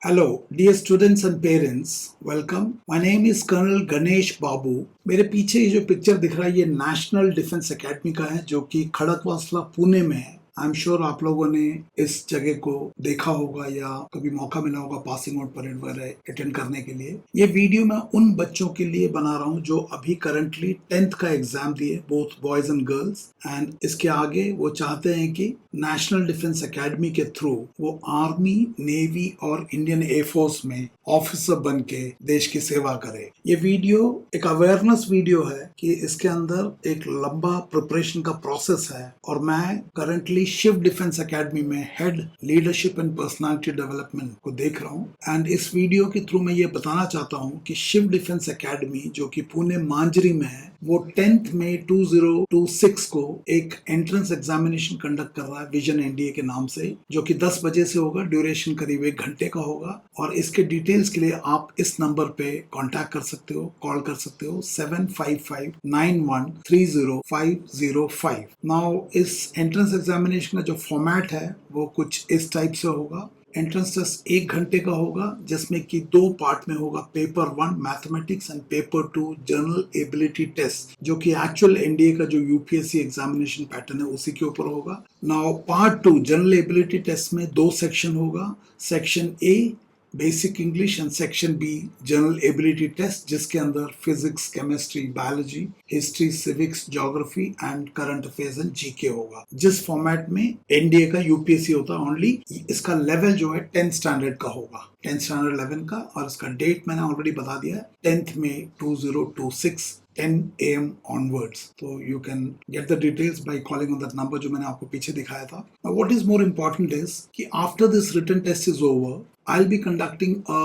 Hello, dear students and parents. Welcome. My name is Colonel Ganesh Babu. मेरे पीछे ये जो पिक्चर दिख रहा है ये नेशनल डिफेंस एकेडमी का है जो कि खड़कवासला पुणे में है। आई एम श्योर आप लोगों ने इस जगह को देखा होगा या कभी मौका मिला होगा पासिंग आउट परेड वगैरह अटेंड करने के लिए। ये वीडियो मैं उन बच्चों के लिए बना रहा हूँ जो अभी करंटली 10th का एग्जाम दिए, both boys and girls, and इसके आगे वो चाहते हैं कि नेशनल डिफेंस एकेडमी के थ्रू वो आर्मी, नेवी और इंडियन एयरफोर्स में ऑफिसर बन के देश की सेवा करे। ये वीडियो एक अवेयरनेस वीडियो है कि इसके अंदर एक लंबा प्रिपरेशन का प्रोसेस है और मैं करंटली शिव डिफेंस एकेडमी में head leadership and personality development को देख रहा हूँ। एंड इस वीडियो के थ्रू मैं ये बताना चाहता हूँ कि शिव डिफेंस एकेडमी जो कि पुणे मांजरी में है वो 10th मई 2026 को एक एंट्रेंस एग्जामिनेशन कंडक्ट कर रहा है विजन एनडीए के नाम से, जो कि 10 बजे से होगा। ड्यूरेशन करीब 1 घंटे का होगा और इसके डिटेल्स के लिए आप इस नंबर पे कांटेक्ट कर सकते हो, कॉल कर सकते हो 7559130505। नाउ इस एंट्रेंस एग्जामिनेशन का जो फॉर्मेट है वो कुछ इस टाइप से होगा। एंट्रेंस टेस्ट 1 घंटे का होगा जिसमें कि 2 पार्ट में होगा। Paper 1 mathematics and paper 2 general ability test, जो कि एक्चुअल एनडीए का जो यूपीएससी एग्जामिनेशन पैटर्न है उसी के ऊपर होगा। Now part 2 general ability test में 2 सेक्शन होगा। Section A basic English and section B general ability test, जिसके अंदर physics, chemistry, biology, history, civics, geography and current affairs and GK होगा। जिस फॉर्मेट में एनडीए का यूपीएससी होता है ओनली, इसका लेवल जो है 10th स्टैंडर्ड का होगा, 10th स्टैंडर्ड 11 का, और इसका डेट मैंने ऑलरेडी बता दिया है 10th May 2026 10 AM onwards. So you can get the details by calling on that number जो मैंने आपको पीछे दिखाया था। Now what is more important is कि after this written test is over, I'll be conducting a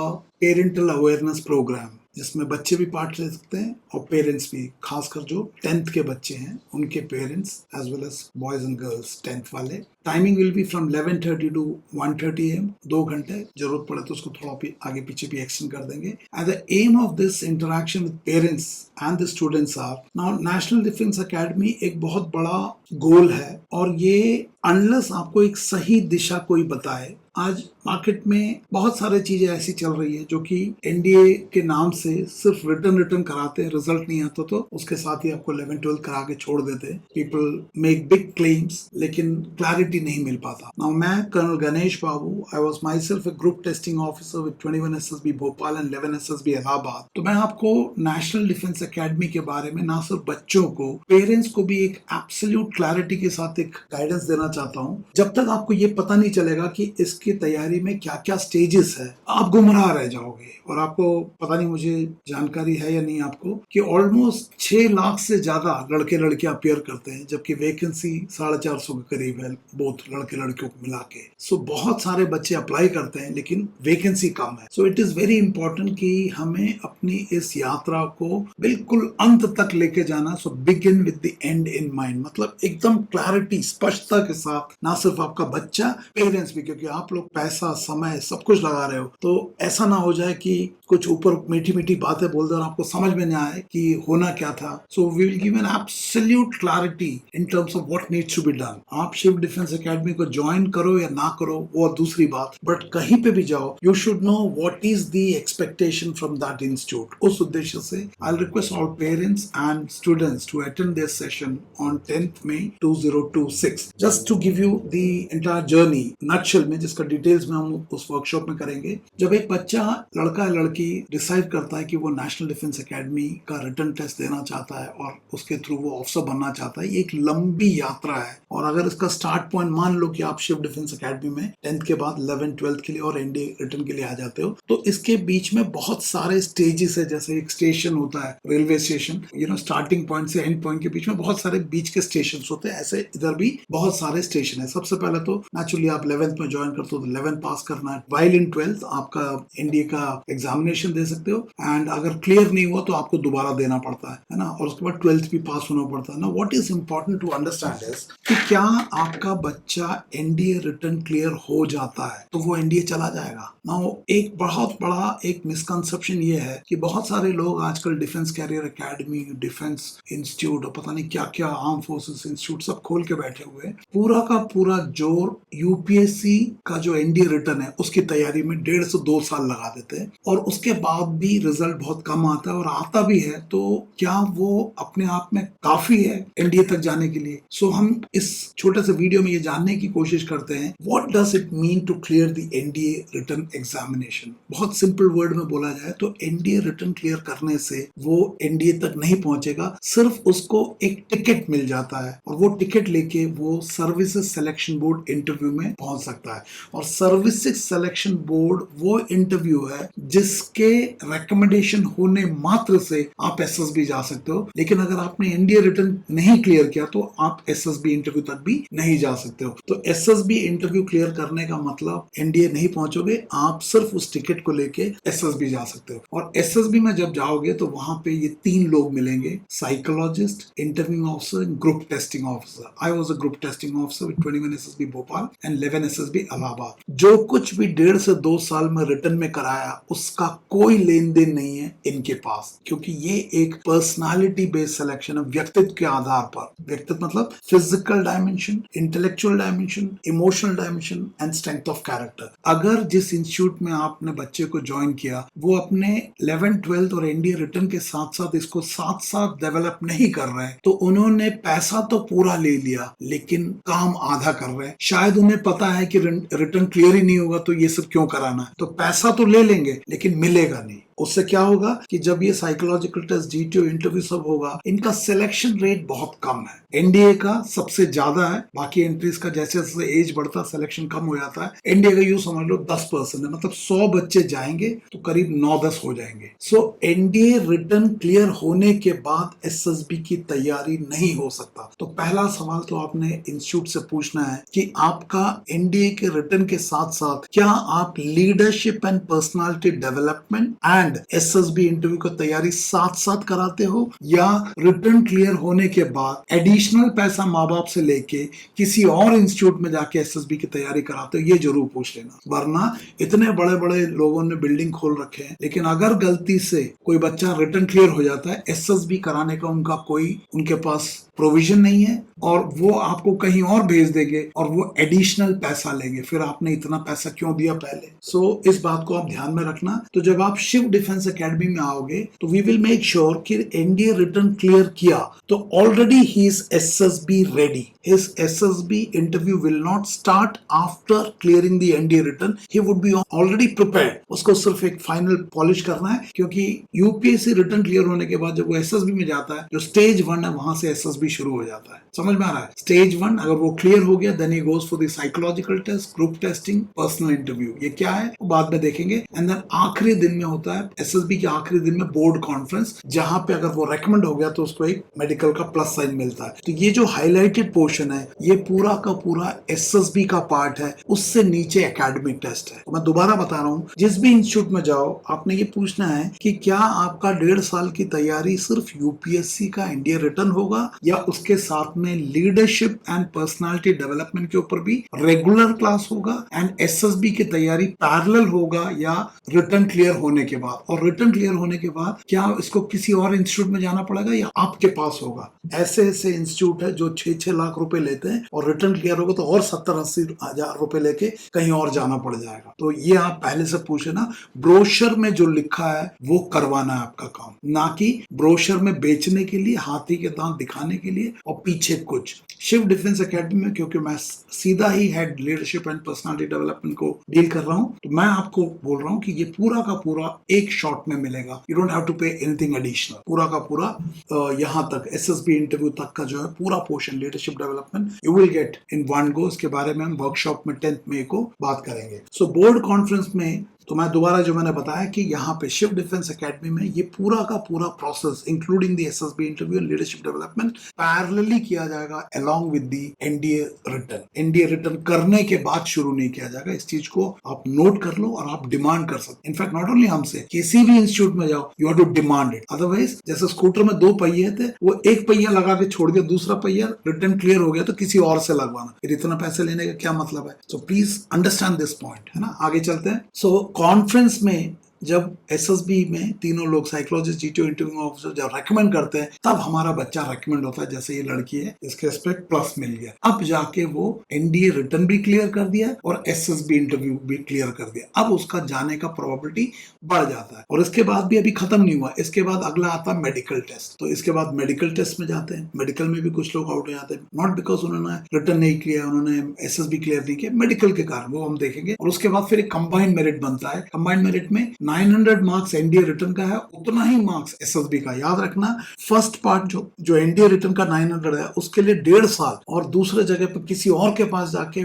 parental awareness program जिसमें बच्चे भी पार्ट ले सकते हैं और पेरेंट्स भी, खासकर जो 10th के बच्चे हैं उनके parents as well as boys and girls 10th वाले। Timing will be from 11:30 to 1:30 AM, 2 घंटे। जरूरत पड़े तो उसको थोड़ा आगे पीछे भी एक्सटेंड कर देंगे। And the aim of this interaction with parents and the students are, now National Defence Academy एक बहुत बड़ा गोल है और ये अनलेस आपको एक सही दिशा कोई बताए, आज मार्केट में बहुत सारे चीजें ऐसी चल रही है जो कि एनडीए के नाम से सिर्फ रिटर्न कराते हैं, रिजल्ट नहीं आता तो उसके साथ ही आपको 11-12 करा के छोड़ देते। पीपल मेक बिग क्लेम्स लेकिन क्लैरिटी नहीं मिल पाता। नाउ मैं colonel Ganesh Babu, I was myself a group testing officer with 21 SSB Bhopal and 11 SSB Allahabad. तो मैं आपको नेशनल डिफेंस एकेडमी के बारे में ना सिर्फ बच्चों को, पेरेंट्स को भी एक एब्सोल्यूट क्लैरिटी के साथ एक गाइडेंस देना चाहता हूँ। जब तक आपको ये पता नहीं चलेगा कि इसकी तैयारी में क्या क्या स्टेजेस है, आप गुमराह रह जाओगे। और आपको पता नहीं, मुझे जानकारी है या नहीं आपको, कि ऑलमोस्ट 6 लाख से ज्यादा लड़के लड़कियां अपियर करते हैं, जबकि वैकेंसी 450 के करीब है बोथ लड़के लड़कियों को मिला के। सो बहुत सारे बच्चे अप्लाई करते हैं लेकिन वैकेंसी कम है। So it is very important कि हमें अपनी इस यात्रा को बिल्कुल अंत तक लेके जाना। So begin with the end in mind, मतलब एकदम क्लैरिटी, स्पष्टता के साथ, ना सिर्फ आपका बच्चा, पेरेंट्स भी, क्योंकि आप लोग पैसा, समय सब कुछ लगा रहे हो। तो ऐसा ना हो जाए कि कुछ ऊपर मीठी मीठी बातें बोल दे और आपको समझ में नहीं आए कि होना क्या था। So we will give an absolute clarity in terms of what needs to be done. आप शिव डिफेंस एकेडमी को ज्वाइन करो या ना करो वो दूसरी बात, बट कहीं पे भी जाओ you should know what is the expectation from that institute. उस उद्देश्य से I request all parents and students to attend this session on 10th May 2026, just to give you the entire journey nutshell में, जिसका details में हम उस workshop में करेंगे। जब एक बच्चा, लड़का या लड़की, डिसाइड करता है कि वो नेशनल डिफेंस एकेडमी का रिटन टेस्ट देना चाहता है और उसके थ्रू वो ऑफिसर बनना चाहता है, ये एक लंबी यात्रा है। और अगर इसका स्टार्ट पॉइंट मान लो कि आप शिव डिफेंस एकेडमी में 10th के बाद 11-12 के लिए और एनडीए रिटन के लिए आ जाते हो, तो इसके बीच में बहुत सारे स्टेजेस है। जैसे एक स्टेशन होता है, रेलवे स्टेशन, स्टार्टिंग पॉइंट से एंड पॉइंट के बीच में बहुत सारे बीच के स्टेशन होते हैं। ऐसे इधर भी बहुत सारे स्टेशन है। सबसे पहले तो नेचुरली आप 11th में ज्वाइन करते हो तो 11 पास करना है। वाइल इन 12th आपका एनडीए का एग्जामिनेशन दे सकते हो, एंड अगर क्लियर नहीं हुआ तो आपको दोबारा देना पड़ता है ना, और उसके बाद 12th भी पास होना पड़ता है ना। What is important to understand is कि क्या आपका बच्चा एनडीए रिटन क्लियर हो जाता है तो वो एनडीए चला जाएगा। नाउ एक बहुत बड़ा एक मिसकंसेप्शन ये है कि बहुत सारे लोग आजकल defence career academy, defence institute और पता नहीं क्या क्या आर्म फोर्सेस इंस्टीट्यूट सब खोल के बैठे हुए हैं। पूरा का पूरा जोर यूपीएससी का जो एनडीए रिटर्न है उसकी तैयारी में 1.5 से 2 साल लगा देते हैं और उसके बाद भी रिजल्ट बहुत कम आता है, और आता भी है तो क्या वो अपने आप में काफी है एनडीए तक जाने के लिए? सो हम इस छोटे से वीडियो में ये जानने की कोशिश करते हैं what does it mean to clear the NDA written examination. बहुत सिंपल वर्ड में बोला जाए तो एनडीए रिटन क्लियर करने से वो एनडीए तक नहीं पहुंचेगा, सिर्फ उसको एक टिकट मिल जाता है और वो टिकट लेके वो सर्विसेज सिलेक्शन बोर्ड इंटरव्यू में पहुंच सकता है। और सर्विसेज सिलेक्शन बोर्ड वो इंटरव्यू है जिसके रिकमेंडेशन होने मात्र से आप एसएसबी जा सकते हो, लेकिन अगर आपने एनडीए रिटन नहीं क्लियर किया तो आप एसएसबी इंटरव्यू तक भी नहीं जा सकते हो। तो एसएसबी इंटरव्यू क्लियर करने का मतलब एनडीए नहीं पहुंचोगे, आप सिर्फ उस टिकट को लेके एसएसबी जा सकते हो। और एसएसबी में जब जाओगे तो वहां पे ये 3 लोग मिलेंगे, psychologist, interview officer, group testing officer. I was a group testing officer with 21 SSB Bhopal and 11 SSB Allahabad. जो कुछ भी 1.5 से 2 साल में रिटर्न में कराया उसका कोई लेन देन नहीं है इनके पास, क्योंकि ये एक पर्सनालिटी बेस्ड सिलेक्शन है, व्यक्तित्व के आधार पर। व्यक्तित्व मतलब physical dimension, intellectual dimension, emotional dimension and strength of character. अगर जिस इंस्टीट्यूट में आपने बच्चे को ज्वाइन किया वो अपने 11th 12th और एनडीए रिटर्न के साथ साथ इसको साथ साथ डेवलप नहीं कर रहे हैं तो उन्होंने पैसा तो पूरा ले लिया लेकिन काम आधा कर रहे हैं। शायद उन्हें पता है कि रिटर्न क्लियर ही नहीं होगा तो ये सब क्यों कराना है, तो पैसा तो ले लेंगे लेकिन मिलेगा नहीं। उससे क्या होगा कि जब ये साइकोलॉजिकल टेस्ट, जीटीओ, इंटरव्यू सब होगा, इनका सिलेक्शन रेट बहुत कम है। एनडीए का सबसे ज्यादा है, बाकी एंट्रीज का जैसे जैसे एज बढ़ता है सिलेक्शन कम हो जाता है। एनडीए का यूं समझ लो 10% है, मतलब 100 बच्चे जाएंगे तो करीब 9-10 हो जाएंगे। सो एनडीए रिटर्न क्लियर होने के बाद एसएसबी की तैयारी नहीं हो सकता। तो पहला सवाल तो आपने इंस्टीट्यूट से पूछना है कि आपका एनडीए के रिटर्न के साथ साथ क्या आप leadership and personality development and SSB interview की तैयारी साथ साथ कराते हो, या रिटर्न क्लियर होने के बाद एडिशनल पैसा माँ बाप से लेके किसी और इंस्टीट्यूट में जाके एसएसबी की तैयारी कराते हो? ये जरूर पूछ लेना, वरना इतने बड़े बड़े लोगों ने बिल्डिंग खोल रखे हैं लेकिन अगर गलती से कोई बच्चा रिटर्न क्लियर हो जाता है, एसएसबी कराने का उनके पास प्रोविजन नहीं है और वो आपको कहीं और भेज देंगे और वो एडिशनल पैसा लेंगे, फिर आपने इतना पैसा क्यों दिया पहले? सो इस बात को आप ध्यान में रखना। तो जब आप शिव डिफेंस एकेडमी में आओगे तो वी विल मेक श्योर कि एनडीए रिटर्न क्लियर किया तो already he is SSB ready. His SSB interview will not start after clearing the NDA return. He would be already prepared. उसको सिर्फ एक फाइनल पॉलिश करना है, क्योंकि यूपीएससी रिटर्न क्लियर होने के बाद जब वो एसएसबी में जाता है, जो स्टेज 1 है वहां से एसएसबी शुरू हो जाता है। समझ में आ रहा है? स्टेज 1 अगर वो क्लियर हो गया then he goes for the psychological test, group testing, personal interview. ये क्या है वो बाद में देखेंगे। एंड देन आखिरी दिन में होता है एसएसबी के आखिरी दिन में बोर्ड कॉन्फ्रेंस, जहां पे अगर वो रेकमेंड हो गया तो उसको एक मेडिकल का प्लस साइन मिलता है। तो ये जो हाईलाइटेड पोर्शन है ये पूरा का पूरा एसएसबी का पार्ट है, उससे नीचे एकेडमिक टेस्ट है। तो मैं दोबारा बता रहा हूँ, जिस भी इंस्टीट्यूट में जाओ आपने ये पूछना है कि क्या आपका 1.5 साल की तैयारी सिर्फ यूपीएससी का एनडीए रिटर्न होगा या उसके साथ में लीडरशिप एंड पर्सनालिटी डेवलपमेंट के ऊपर भी रेगुलर क्लास होगा, एंड एसएसबी की तैयारी पैरेलल होगा या रिटर्न क्लियर होने के बाद। और रिटर्न क्लियर होने के बाद क्या इसको किसी और इंस्टीट्यूट में जाना पड़ेगा या आपके पास होगा? ऐसे ऐसे इंस्टीट्यूट है जो 6-6 लाख रुपए लेते हैं और रिटर्न क्लियर होगा तो और 70-80 हजार रुपए लेके कहीं और जाना पड़ जाएगा। तो ये आप पहले से पूछे ना, ब्रोशर में जो लिखा है वो करवाना है आपका काम, ना कि ब्रोशर में बेचने के लिए, हाथी के दांत दिखाने के लिए और पीछे कुछ। शिव डिफेंस एकेडमी में क्योंकि मैं सीधा ही head leadership and personality development को डील कर रहा हूं, तो मैं आपको बोल रहा हूं कि ये पूरा का पूरा एक शॉट में मिलेगा। You don't have to pay anything additional. पूरा का पूरा यहां तक एसएसबी इंटरव्यू तक का जो है पूरा portion leadership development you will get in one go. इसके बारे में हम वर्कशॉप में 10th मई को बात करेंगे। सो बोर्ड कॉन्फ्रेंस में तो मैं दोबारा जो मैंने बताया कि यहाँ पे शिव डिफेंस एकेडमी में ये पूरा का पूरा process including the SSB interview and leadership development parallelly किया जाएगा along with the NDA return. NDA return करने के बाद शुरू नहीं किया जाएगा। इस चीज को आप नोट कर लो और आप डिमांड कर सकते। इनफैक्ट नॉट ओनली हमसे, किसी भी इंस्टीट्यूट में जाओ you have to demand it. Otherwise जैसे स्कूटर में 2 पहिए थे, वो एक पहिया लगा के छोड़ दिया, दूसरा पहिया रिटर्न क्लियर हो गया तो किसी और से लगवाना, फिर इतना पैसे लेने का क्या मतलब है? So please understand this point, है ना। आगे चलते हैं। सो कॉन्फ्रेंस में जब एसएसबी में तीनों लोग साइकोलॉजिस्ट, जीटीओ, इंटरव्यूइंग ऑफिसर जब रेकमेंड करते हैं तब हमारा बच्चा रेकमेंड होता है। जैसे ये लड़की है, इसके एस्पेक्ट प्लस मिल गया, अब जाके वो एनडीए रिटर्न भी क्लियर कर दिया और एसएसबी इंटरव्यू भी क्लियर कर दिया। अब उसका जाने का प्रोबेबिलिटी बढ़ जाता है। और इसके बाद भी अभी खत्म नहीं हुआ, इसके बाद अगला आता है मेडिकल टेस्ट। तो इसके बाद मेडिकल टेस्ट में जाते हैं, मेडिकल में भी कुछ लोग आउट हो जाते हैं, नॉट बिकॉज उन्होंने रिटर्न नहीं किया, उन्होंने एसएसबी क्लियर नहीं किया, मेडिकल के कारण, वो हम देखेंगे। और उसके बाद फिर एक कंबाइंड मेरिट बनता है। कंबाइंड मेरिट में 900 मार्क्स एनडीए रिटर्न का है, उतना ही मार्क्स एसएसबी का। याद रखना, फर्स्ट पार्ट जो एनडीए रिटर्न का 900 है उसके लिए 1.5 साल, और दूसरे जगह पर किसी और के पास जाके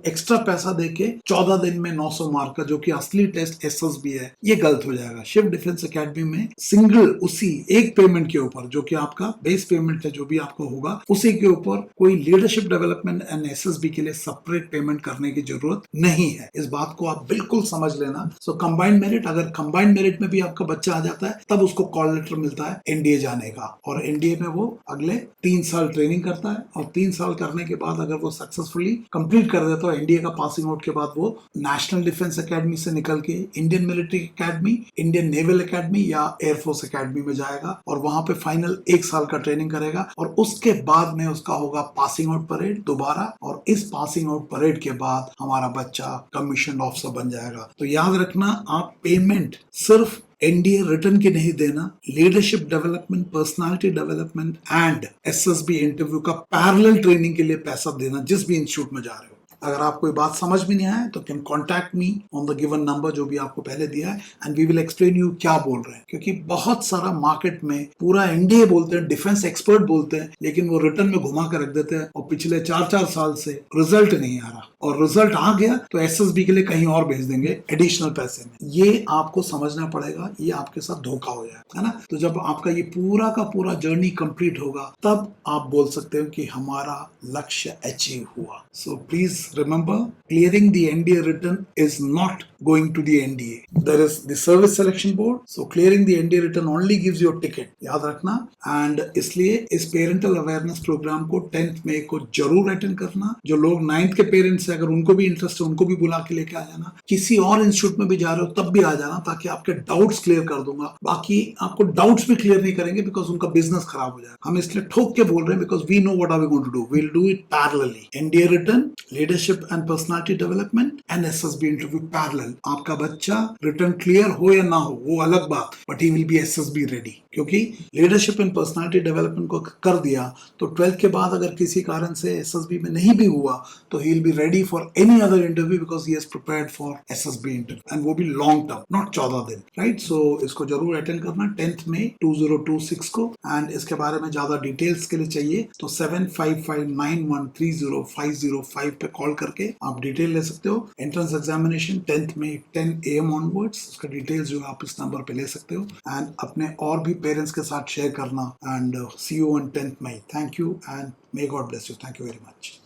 एक्स्ट्रा पैसा देके 14 दिन में 900 मार्क का, जो कि असली टेस्ट एसएसबी है, ये गलत हो जाएगा। शिव डिफेंस एकेडमी में सिंगल उसी एक पेमेंट के ऊपर, जो कि आपका बेस पेमेंट है, जो भी आपको होगा उसी के ऊपर कोई लीडरशिप डेवलपमेंट एंड एसएसबी के लिए सेपरेट पेमेंट करने की जरूरत नहीं है। इस बात को आप बिल्कुल समझ लेना। सो कंबाइंड मेरिट, अगर कंबाइंड मेरिट में भी आपका बच्चा आ जाता है तब उसको कॉल लेटर मिलता है एनडीए जाने का, और एनडीए में वो अगले 3 साल ट्रेनिंग करता है, और 3 साल करने के बाद अगर वो सक्सेसफुली कंप्लीट कर देता है एनडीए का पासिंग आउट के बाद, वो नेशनल डिफेंस एकेडमी से निकल के Indian military academy, Indian naval academy या एयरफोर्स एकेडमी में जाएगा, और वहां पे फाइनल 1 साल का ट्रेनिंग करेगा, और उसके बाद में उसका होगा पासिंग आउट परेड दोबारा, और इस पासिंग आउट परेड के बाद हमारा बच्चा कमीशन ऑफिसर बन जाएगा। तो याद रखना, आप पेमेंट सिर्फ एनडीए रिटर्न की नहीं देना, leadership development, personality development and SSB interview का पैरेलल ट्रेनिंग के लिए पैसा देना, जिस भी इंस्टीट्यूट में जा रहे हो। अगर आपको कोई बात समझ में नहीं आए तो can contact me on the given number जो भी आपको पहले दिया है, and we will explain you क्या बोल रहे हैं। क्योंकि बहुत सारा मार्केट में पूरा एनडीए बोलते हैं, डिफेंस एक्सपर्ट बोलते हैं, लेकिन वो रिटर्न में घुमा कर रख देते हैं, और पिछले 4-4 साल से रिजल्ट नहीं आ रहा, और रिजल्ट आ गया तो एसएसबी के लिए कहीं और भेज देंगे एडिशनल पैसे में। ये आपको समझना पड़ेगा, ये आपके साथ धोखा हो जाएगा, है ना। तो जब आपका ये पूरा का पूरा जर्नी कंप्लीट होगा तब आप बोल सकते हो कि हमारा लक्ष्य अचीव हुआ। So please remember, clearing the NDA return is not going to the NDA. There is the service selection board. So clearing the NDA return only gives you a ticket. याद रखना। एंड इसलिए इस parental awareness programme को 10th मई को जरूर attend करना। जो लोग 9th के पेरेंट्स है, अगर उनको भी इंटरेस्ट है, उनको भी बुला के लेके आ जाना। किसी और इंस्टीट्यूट में भी जा रहे हो तब भी आ जाना, ताकि आपके डाउट्स क्लियर कर दूंगा। बाकी आपको डाउट्स भी क्लियर नहीं करेंगे, बिकॉज उनका बिजनेस खराब हो जाएगा। हम इसलिए ठोक के बोल रहे हैं, because we know what are we going to do. We will do it parallelly. NDA written, leadership and personality development and SSB interview parallel. आपका बच्चा रिटर्न क्लियर हो या ना हो वो अलग बात, but he will be SSB ready. क्योंकि लीडरशिप एंड पर्सनालिटी डेवलपमेंट को कर दिया तो 12th के बाद अगर किसी कारण से एसएसबी में नहीं भी हुआ तो he will be ready for any other interview, because he has prepared for SSB interview, and वो भी लॉन्ग टर्म, नॉट 14 दिन, राइट। सो इसको जरूर अटेंड करना 10th मई 2026 को। एंड इसके बारे में ज्यादा डिटेल्स के लिए चाहिए तो 7559130505 पे कॉल करके आप डिटेल ले सकते हो। एंट्रेंस एग्जामिनेशन 10th में 10 AM ऑनवर्ड्स, उसका डिटेल्स जो आप इस नंबर पे ले सकते हो, एंड अपने और भी पेरेंट्स के साथ शेयर करना। And see you on 10th May. Thank you and may God bless you. Thank you very much.